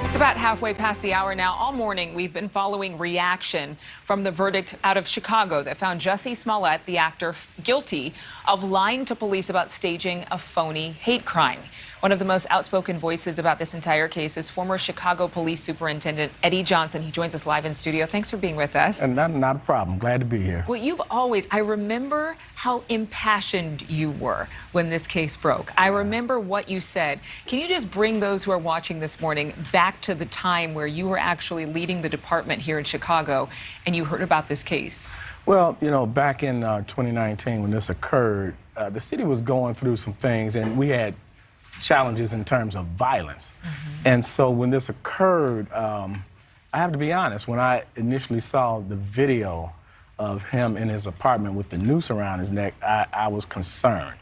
It's about halfway past the hour now. All morning, we've been following reaction from the verdict out of Chicago that found Jussie Smollett, the actor, guilty of lying to police about staging a phony hate crime. One of the most outspoken voices about this entire case is former Chicago Police Superintendent Eddie Johnson. He joins us live in studio. Thanks for being with us. And not a problem. Glad to be here. Well, I remember how impassioned you were when this case broke. I remember what you said. Can you just bring those who are watching this morning back to the time where you were actually leading the department here in Chicago and you heard about this case? Well, you know, back in 2019 when this occurred, the city was going through some things and we had challenges in terms of violence. And so when this occurred, I have to be honest, when I initially saw the video of him in his apartment with the noose around his neck, I was concerned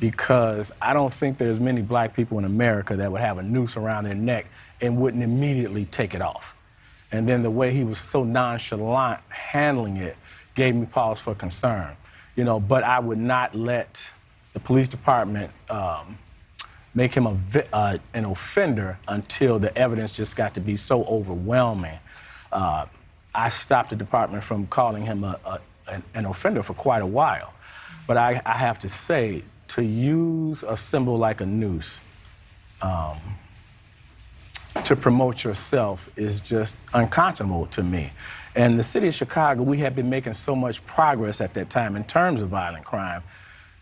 because I don't think there's many black people in America that would have a noose around their neck and wouldn't immediately take it off. And then the way he was so nonchalant handling it gave me pause for concern. You know, but I would not let the police department make him an offender until the evidence just got to be so overwhelming. I stopped the department from calling him an offender for quite a while. But I have to say, to use a symbol like a noose to promote yourself is just unconscionable to me. And the city of Chicago, we had been making so much progress at that time in terms of violent crime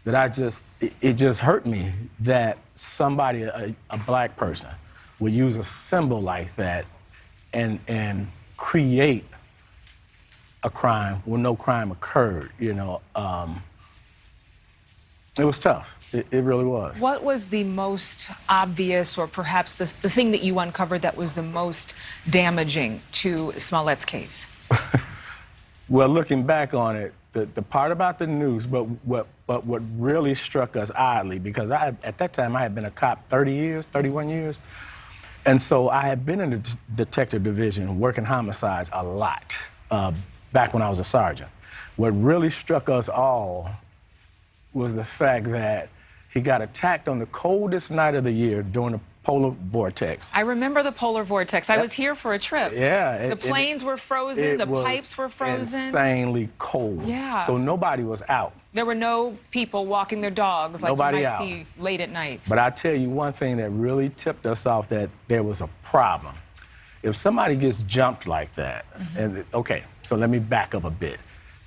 that it just hurt me that somebody, a black person, would use a symbol like that and create a crime when no crime occurred, you know. It was tough. It really was. What was the most obvious, or perhaps the thing that you uncovered that was the most damaging to Smollett's case? Well, looking back on it, the part about the news, but what really struck us oddly, because at that time I had been a cop 31 years, and so I had been in the detective division working homicides a lot back when I was a sergeant. What really struck us all was the fact that he got attacked on the coldest night of the year during the polar vortex. I remember the polar vortex. I was here for a trip. Yeah. The planes were frozen, the pipes were frozen. Insanely cold. Yeah. So nobody was out. There were no people walking their dogs like Nobody you might out. see late at night. But I tell you one thing that really tipped us off that there was a problem. If somebody gets jumped like that, and okay, so let me back up a bit.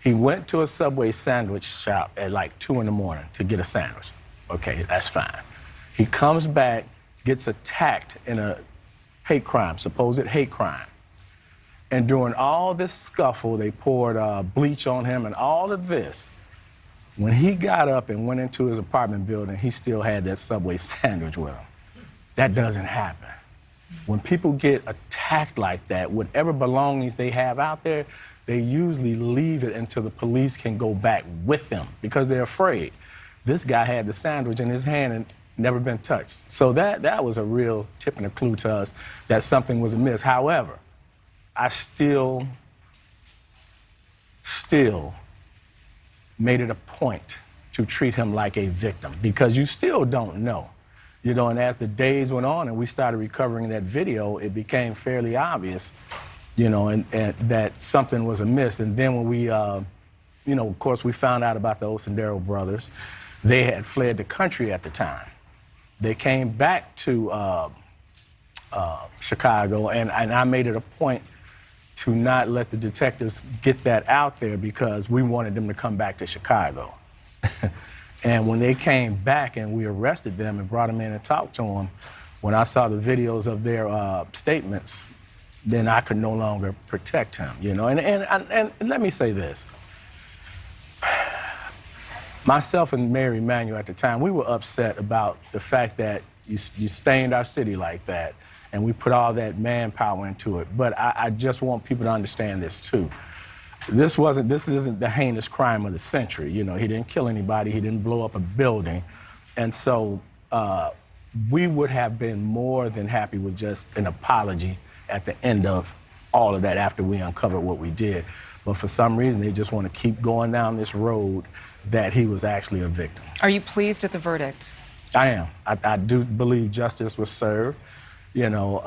He went to a Subway sandwich shop at like 2 in the morning to get a sandwich. Okay, that's fine. He comes back, gets attacked in a hate crime, supposed hate crime. And during all this scuffle, they poured bleach on him and all of this. When he got up and went into his apartment building, he still had that Subway sandwich with him. That doesn't happen. When people get attacked like that, whatever belongings they have out there, they usually leave it until the police can go back with them because they're afraid. This guy had the sandwich in his hand and never been touched. So that was a real tip and a clue to us that something was amiss. However, I still made it a point to treat him like a victim because you still don't know. You know, and as the days went on and we started recovering that video, it became fairly obvious, you know, and that something was amiss. And then when we, you know, of course, we found out about the Osendero brothers. They had fled the country at the time. They came back to Chicago, and I made it a point to not let the detectives get that out there because we wanted them to come back to Chicago. And when they came back and we arrested them and brought them in and talked to them, when I saw the videos of their statements, then I could no longer protect him, you know. And let me say this. Myself and Mayor Emanuel at the time, we were upset about the fact that you stained our city like that and we put all that manpower into it. But I just want people to understand this too. This isn't the heinous crime of the century. You know, he didn't kill anybody, he didn't blow up a building. And so we would have been more than happy with just an apology at the end of all of that after we uncovered what we did. But for some reason, they just want to keep going down this road that he was actually a victim. Are you pleased at the verdict? I am. I do believe justice was served. You know,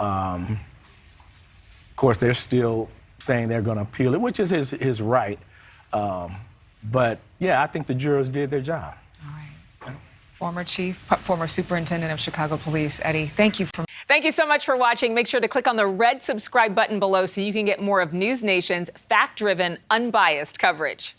course, they're still saying they're going to appeal it, which is his right. But, yeah, I think the jurors did their job. All right. Former superintendent of Chicago Police, Eddie, thank you so much for watching. Make sure to click on the red subscribe button below so you can get more of NewsNation's fact-driven, unbiased coverage.